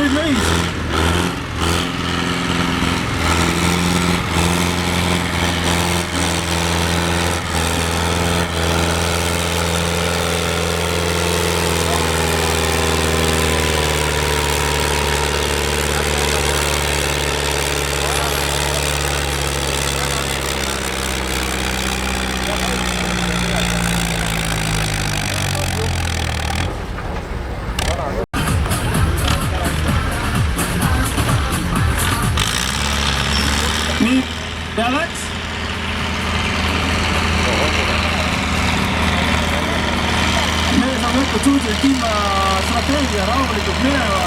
Good race. Nii, ja läks. Mees on võtnud suutnud kindla strateegia rahulikult mineva.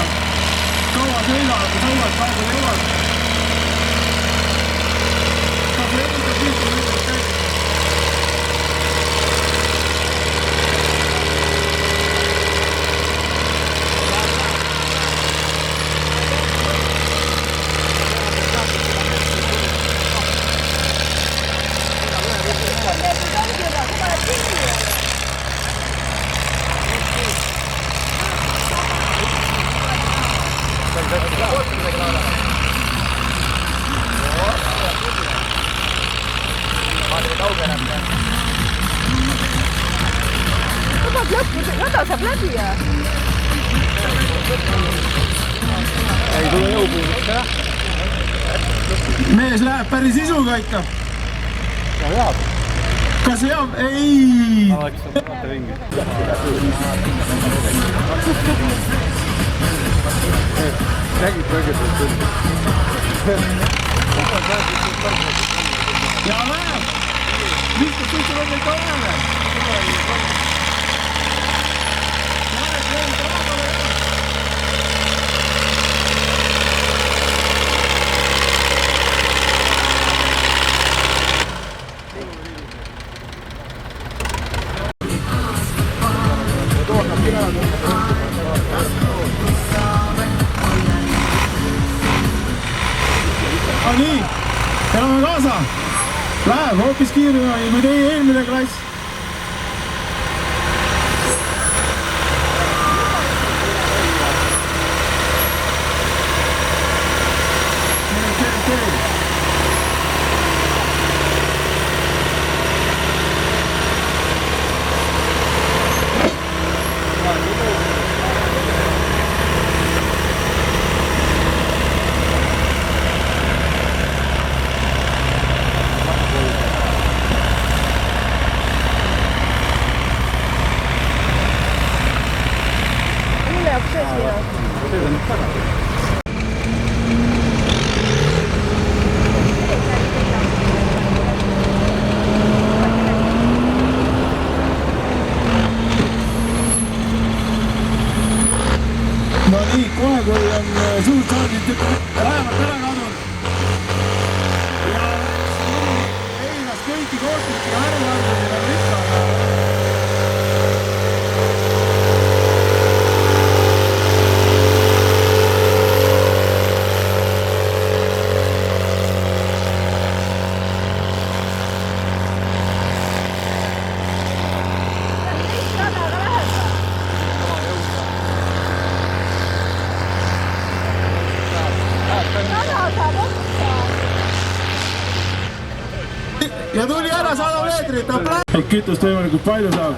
Kaua sõidavad ja sõidavad, praegu jõuvad. Kas lõputab lihtsalt lõputab käib? Rada saab läbi ja? Ei tule jõupuudust, jah? Mees läheb päris isuga ikka. Ja veab. Kas veab? Ei! Ma läks saate ringi. Nägid kõigepealt küll. Ja läheb! Viskab suhtu veel neid kaunele! Nii, elame kaasa. Läheb hoopis kiiremini kui teie eelmine klass. No nii, kohe kui on suurt saadit lähemalt ära kadunud. Ja einas kõiki kohtust ja ärivardusid on ikka. Ja tuli ära 100 meetrit, et kütust võimalikult palju saab.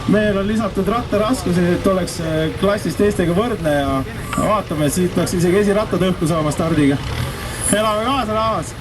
Meil on lisatud rattaraskusi, et oleks klassis teistega võrdne ja vaatame, et siit peaks isegi esirattad õhku saama stardiga. Elame kaasa rahvas!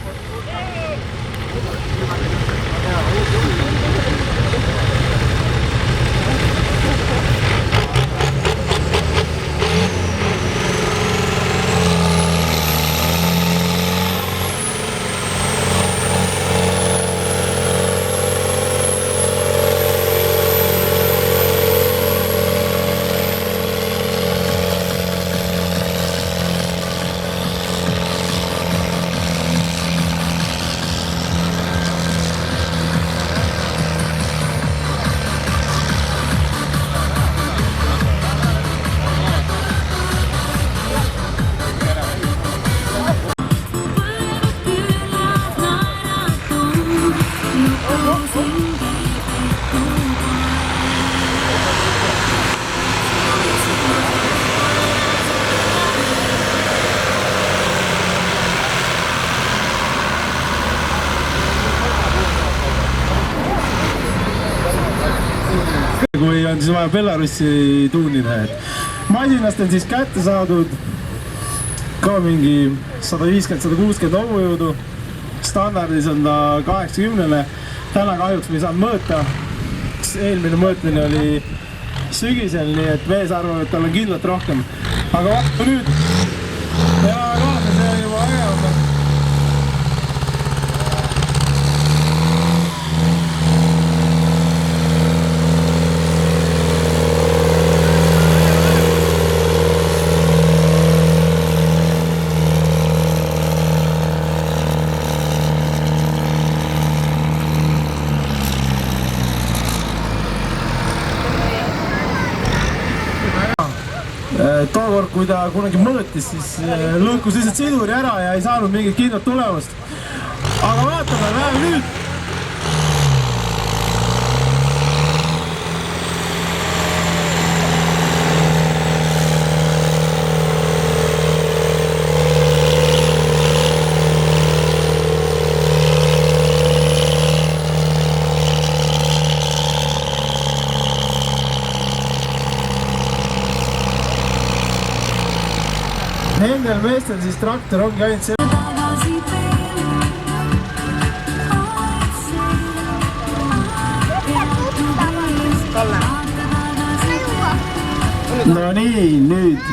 kui on siis vaja Belarussi tuunida. Masinast on siis kätte saadud ka mingi 150-160 hobujõudu. Standardis on ta 80-le. Täna kahjuks me ei saanud mõõta. Eelmine mõõtmine oli sügisel, nii et mees arvab, et tal on kindlalt rohkem. Aga vaata nüüd, elame kaasa, see on juba äge. Tookord, kui ta kunagi mõõtis, siis lõhkus lihtsalt siduri ära ja ei saanud mingit kindlat tulemust. Aga vaatame, läheme nüüd! Nendel meestel siis traktor ongi ainult see. No nii, nüüd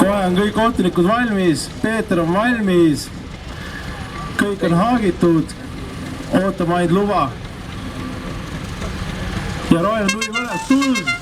kohe on kõik kohtunikud valmis, Peeter on valmis, kõik on haagitud, ootame ainult luba. Ja roheline tuli mõned, tuld!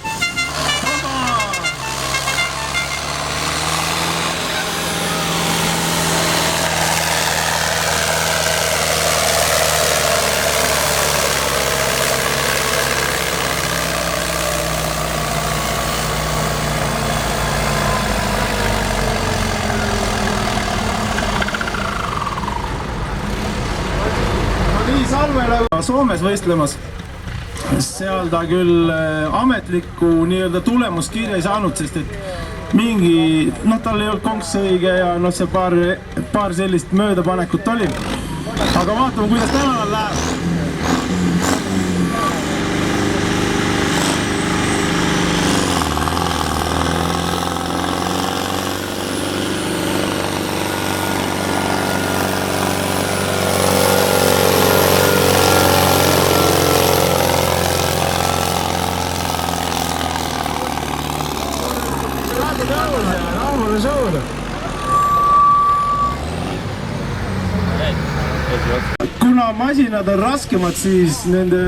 Soomes võistlemas, seal ta küll ametlikku nii-öelda tulemuskirja ei saanud, sest et mingi, tal ei olnud konks õige ja see paar sellist möödapanekut oli. Aga vaatame, kuidas tänal läheb. Kuna masinad on raskemad, siis nende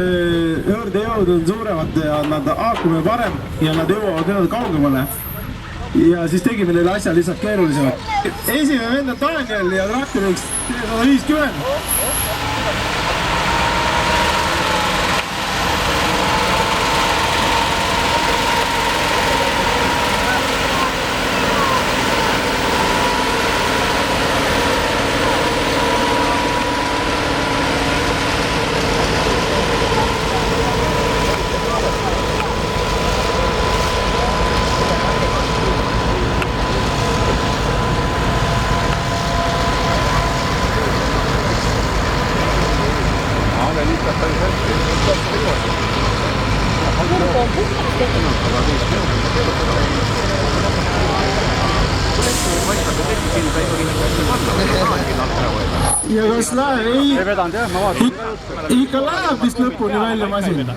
hõõrdejõud on suuremad ja nad haakume parem ja nad jõuavad kaugemale. Ja siis tegime neile asja lihtsalt keerulisemad. Esimene vend on Daniel ja traktoriks 150. Ja kas läheb? Ei vedanud jah, ma vaatan. Ikka läheb vist lõpuni välja masin.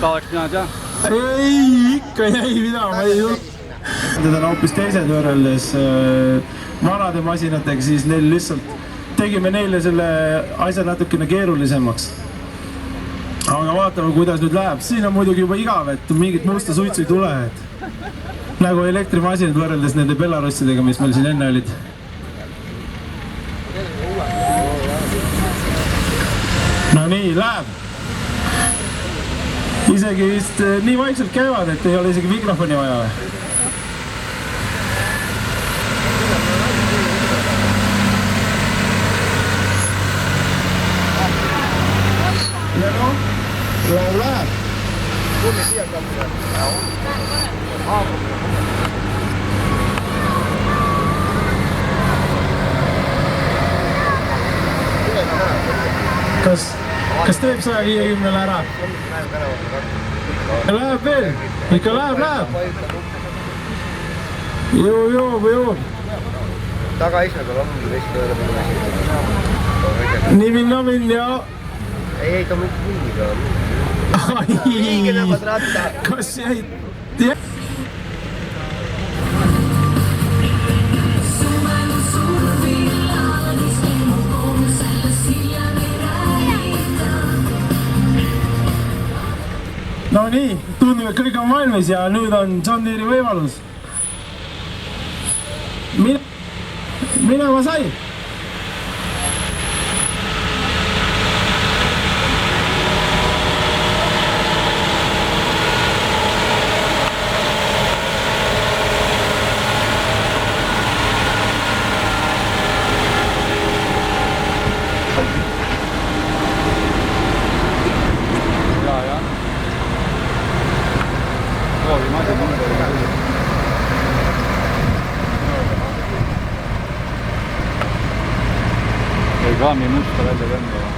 Ta oleks pidanud jah. Ei, ikka jäi mida, ma ei juht. Need on hoopis teised võrreldes vanade masinatega, siis neil lihtsalt tegime neile selle asja natukene keerulisemaks. Aga vaatame, kuidas nüüd läheb. Siin on muidugi juba igav, et mingit musta suitsu ei tule. Nagu elektrimasinad võrreldes nende Belarussidega, mis meil siin enne olid. No nii, läheb. Isegi vist nii vaikselt käivad, et ei ole isegi mikrofoni vaja. Ja noh, läheb. Kulli siia kappida. Kas teeb 150 ära? Läheb veel, ikka läheb. Jõu. Tagaismaga ongi vist ei ole Nimin ja... Ei, ta on mingiga. Mingi näevad ratta. Kas jäid... No nii, tundub, et kõik on valmis ja nüüd on John Deere'i võimalus. Minema sai. Ei kraami musta välja tõmbama.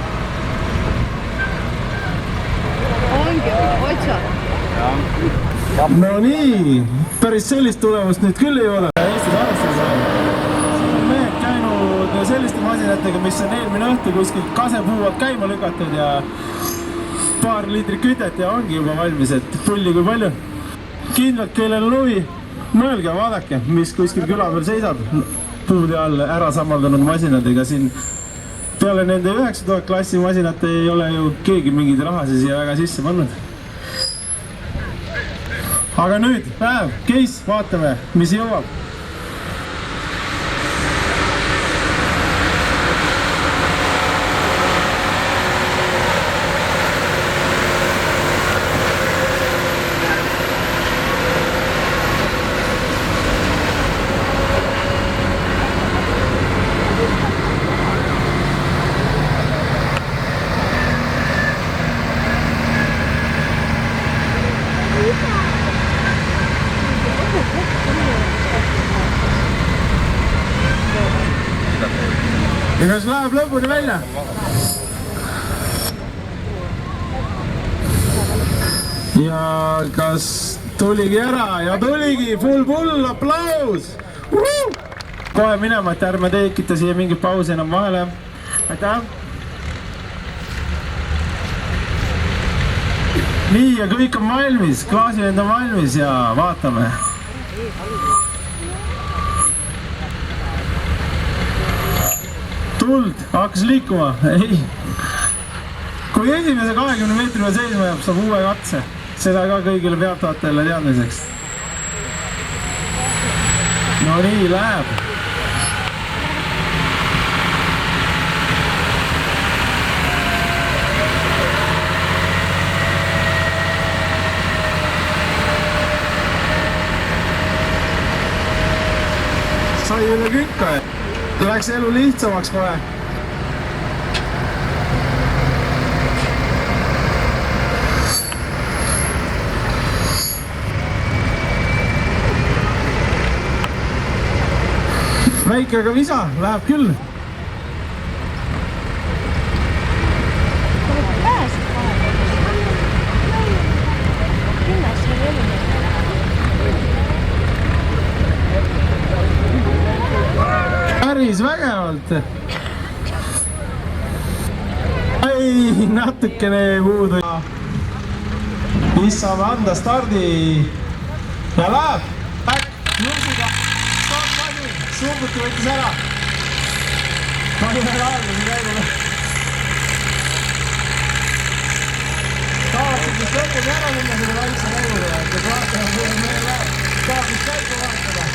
Ongi, otsad. No nii, päris sellist tulemust nüüd küll ei ole. Eestis arvestada saab. Siin on mehed käinud selliste masinatega, mis on eelmine õhtu kuskil kasepuuad käima lükatud ja paar liitrit kütet ja ongi juba valmis, et pulli kui palju. Kindlalt, kellel on huvi, mõelge, vaadake, mis kuskil küla peal seisab. Puude all ära samaldunud masinadega siin. Peale nende 9000 klassi masinat ei ole ju keegi mingid rahasi siia väga sisse pannud. Aga nüüd, päev, case, vaatame, mis jõuab. Ja kas läheb lõpuni välja? Ja kas tuligi ära? Ja tuligi! Full aplaus! Kohe minema, et ärme tekita siia mingit pausi enam vahele. Aitäh! Nii, ja kõik on valmis. Klaasivend on valmis ja vaatame. Tuld, hakkas liikuma, ei. Kui esimese 20 meetri peal seisma jääb, saab uue katse. Seda ka kõigile pealtvaatajale teadmiseks. No nii, läheb. Sai üle kükka, läks elu lihtsamaks kohe. Väike, aga visa, läheb küll. Päris vägevalt. Ei, natukene puudu. Mis saame anda stardi. Ja läheb. Back, nusiga. Stop mani. Sumbuti võttis ära. Pani väga alguse käigule. Tavatsetist lõpugi ära minna selle vaikse käigule. Et vaatame, kuidas meil läheb. Tavatsetist käigu vaatada.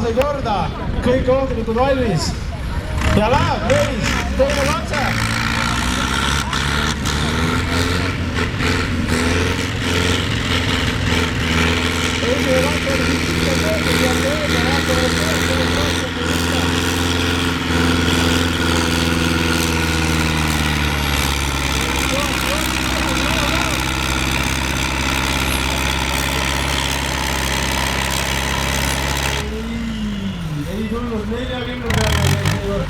sai korda, kõik kohtunikud valmis ja läheb Meelis, teine katse. Esimene katse oli siis tehtud ja teine katse oli tehtud. Ei tulnud 40 peale.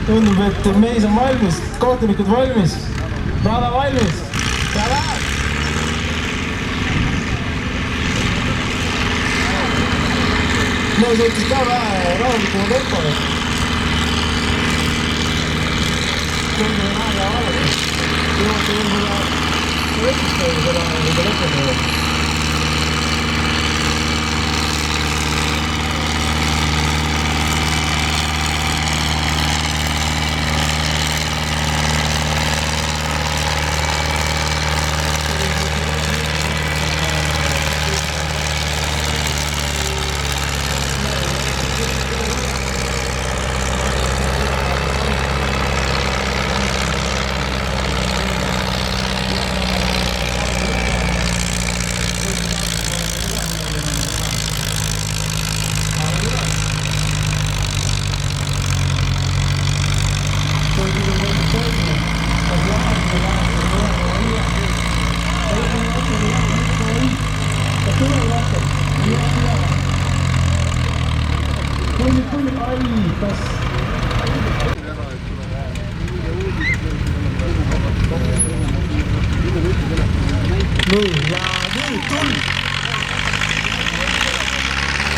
Tundub, et mees on valmis, kohtunikud valmis, rada valmis ja läheb. Mees võttis ka vähe rahulikuma tempo. Tundub on aega valada. Jõuate võib-olla võtista seda lõpetada. Nii, ja nüüd tuld.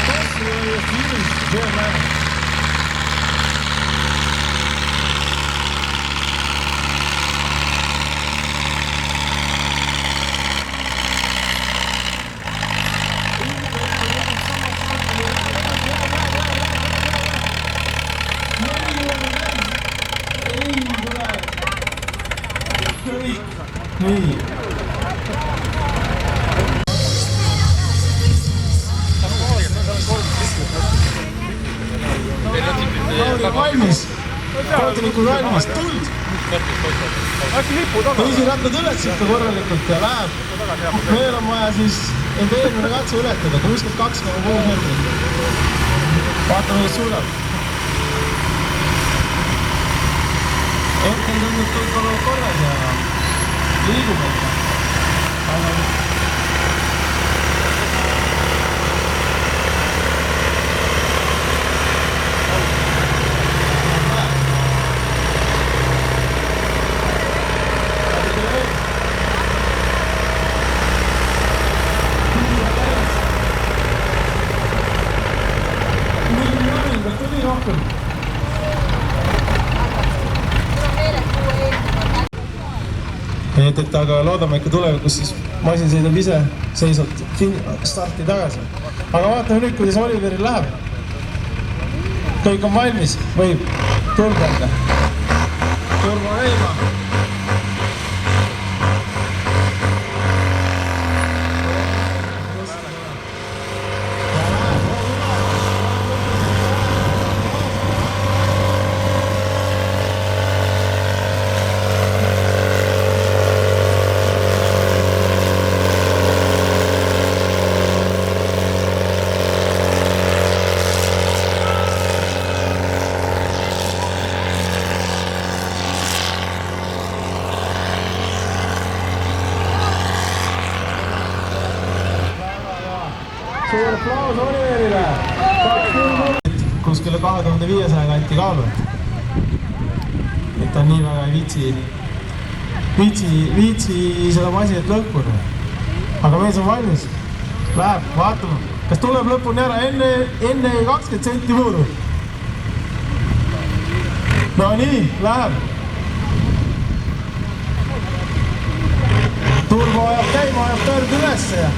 Kasvu just viimist, see on näe. Nii. Lauri on valmis, kohtunikud valmis, tuld! Püsirattad ületasid korralikult ja läheb. Meil on vaja siis eelmine katse ületada, 62,6 meetrit. Vaatame, kes suudab. Hetkel tundub kõik olevat korras ja liigub ette. Et aga loodame ikka tulevikus siis masin sõidab ise seisvalt starti tagasi. Aga vaatame nüüd, kuidas Oliveril läheb. Kõik on valmis, võib tulganda. Turbo reima. Suur aplaus Oliverile! Kuskile 2500 kanti kaalunud. Et ta nii väga ei viitsi seda masinat lõpuni. Aga mees on valmis. Läheb, vaatame. Kas tuleb lõpuni ära enne 20 senti võõru? No nii, läheb. Turbo ajab käima, ajab pöörd ülesse ja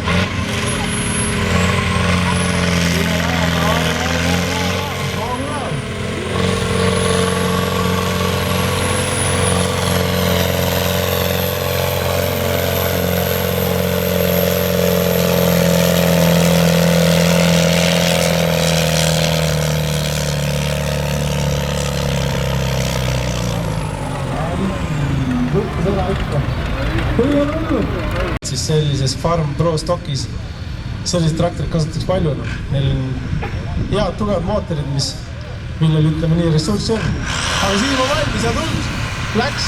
Farm Pro Stockis. Sellised traktorid kasutatakse palju. Neil on head tugevad mootorid, millel ütleme nii ressurssi on. Aga siin on valmis ja tundus. Läks.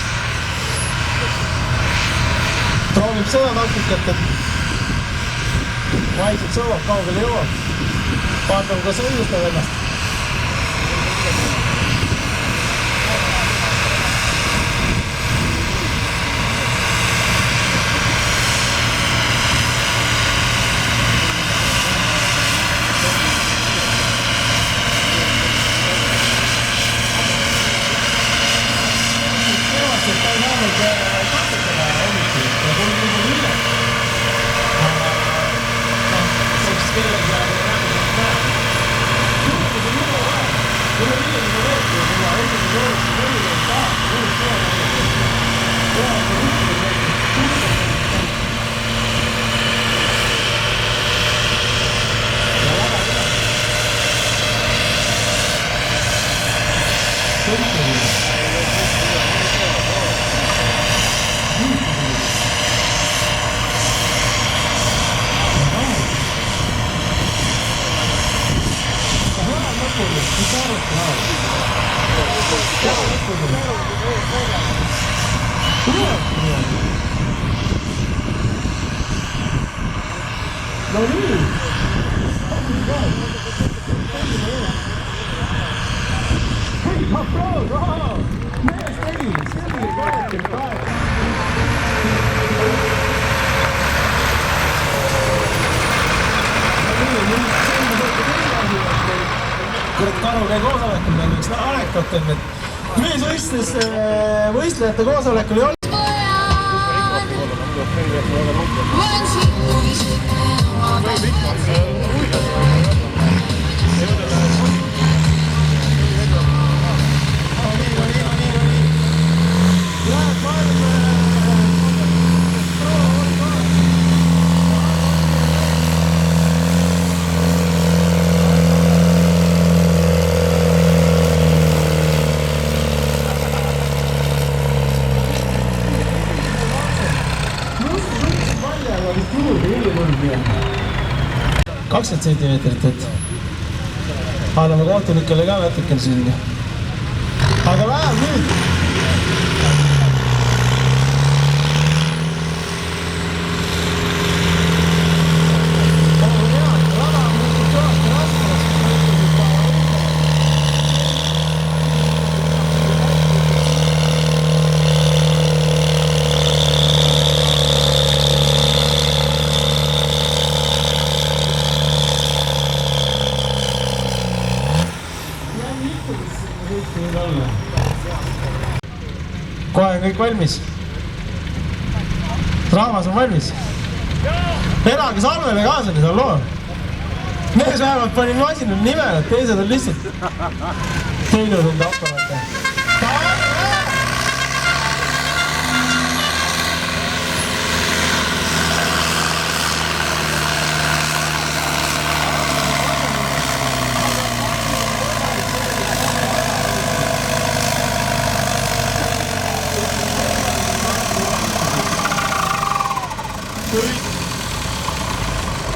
Proovib seda taktikat, et vaikselt sõuab, kaugele jõuab. Vaatame, kas õigustab ennast. No nii! Hei, applaus! Mees tegi! Selline korrakim kaeg! Kurat, Karu käi koosolekul, meil üks anekdoot on, et mees võistles võistlejate koosolekul ei olnud. Kakskümmend sentimeetrit, et anname kohtunikele ka natukene sinna. Aga vähem nüüd! Kohe on kõik valmis. Rahvas on valmis. Elage Salmele kaasa nüüd on loo. Mees vähemalt pani masinal nimel, et teised on lihtsalt teinud enda apparate.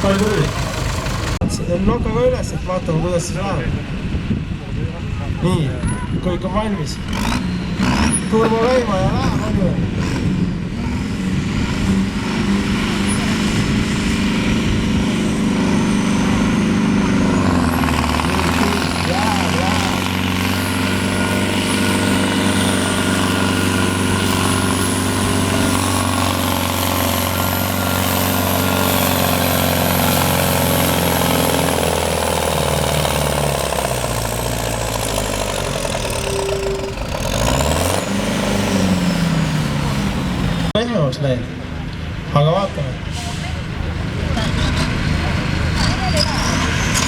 Palju tuli? Teen nokaga üles, et vaatame, kuidas see läheb. Nii, kõik on valmis. Turbo käima ja läheb palju. Pehmemaks läinud, aga vaatame.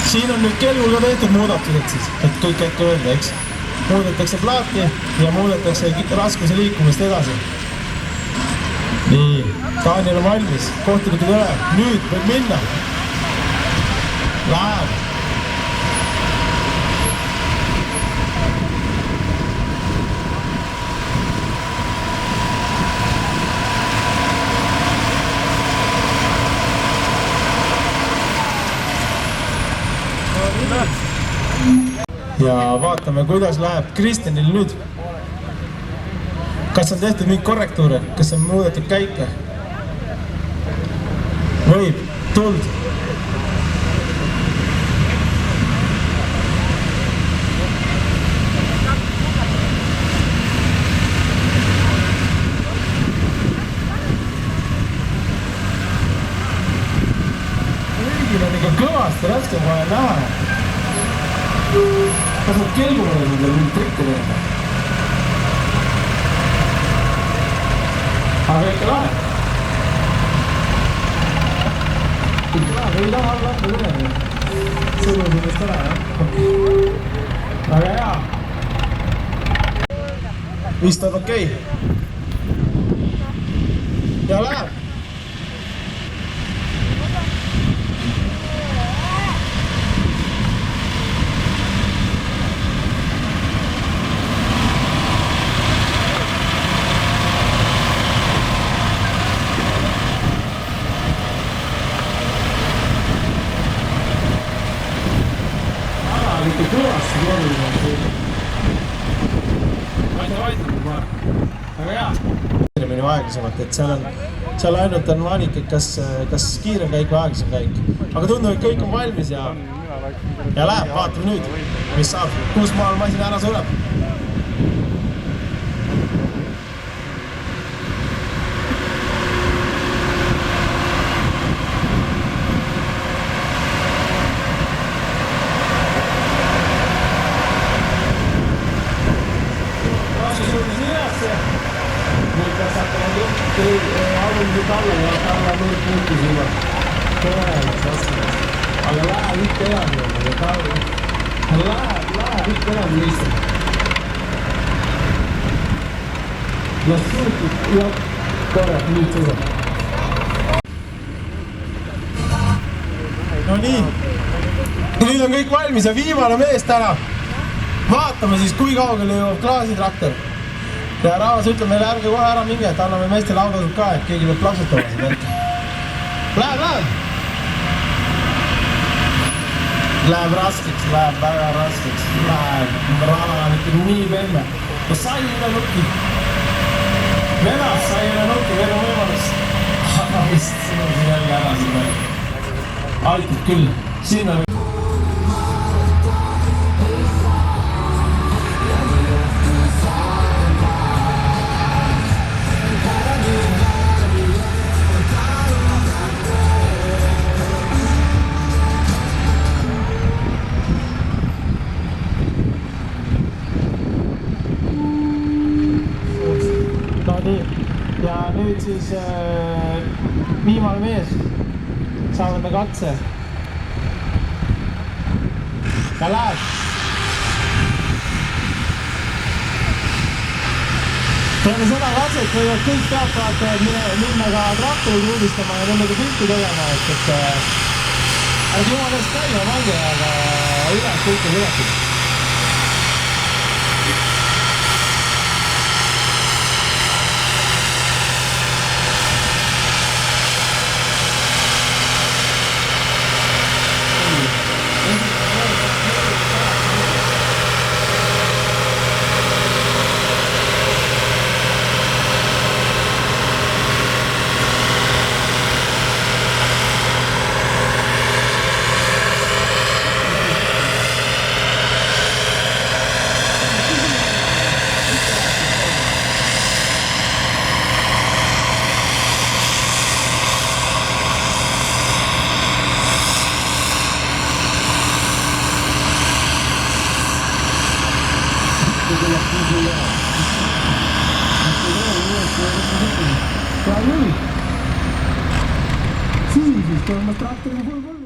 Siin on nüüd kelguga tehtud muudatused siis, et kõik äkki öelda, eks. Muudetakse plaati ja muudetakse raskuse liikumist edasi. Nii, Daniel on valmis, kohtunikud üle, nüüd võib minna. Läheb. ja vaatame, kuidas läheb Kristjanil nüüd. Kas on tehtud mingi korrektuure? Kas on muudetud käike? Võib, tuld. Riigil on ikka kõvasti raske vaja näha. Kas nad kelguvad nendele mingi trikke teha? Aga ikka lahe. Ikka lahe, ei taha alla anda midagi. Sõnu sellest ära, jah? Väga hea. Vist on okei. Ja läheb. Ikka kõvasti korrunud. Aga hea. Minu aeglasemalt, et seal ainult on valik, et kas kiire käik või aeglasem käik. Aga tundub, et kõik on valmis ja läheb, vaatame nüüd, mis saab, kus maal masin ära sureb. Nüüd peaks hakkama alumiselt alla ja alla nüüd muutus juba. Tõelis raskemast. Aga läheb ikka edasi. Läheb ikka edasi lihtsalt. Las suutub ja korrab nüüd sõidab. No nii. Nüüd on kõik valmis ja viimane mees täna. Vaatame siis, kui kaugele jõuab klaasitraktor. Ja Raavas ütleb meile, ärge kohe ära minge, et anname meestele autosud ka, et keegi peab plaksutama seda ette. Läheb! Läheb raskeks, läheb väga raskeks. Läheb rada on ikka nii pehme. No sai üle nukki. Vedas sai üle nukki, veel on võimalus. Aga vist siin on siin jälle ära siin. Aitab küll. Siin on... Ja nüüd siis viimane mees saab enda katse ja läheb. Peale seda katset võivad kõik teatavalt minna ka traktorid uudistama ja nendega pilti tegema, et ärge jumal eest käima pange, aga üles kõik on ületud. Siis toimus traktori full.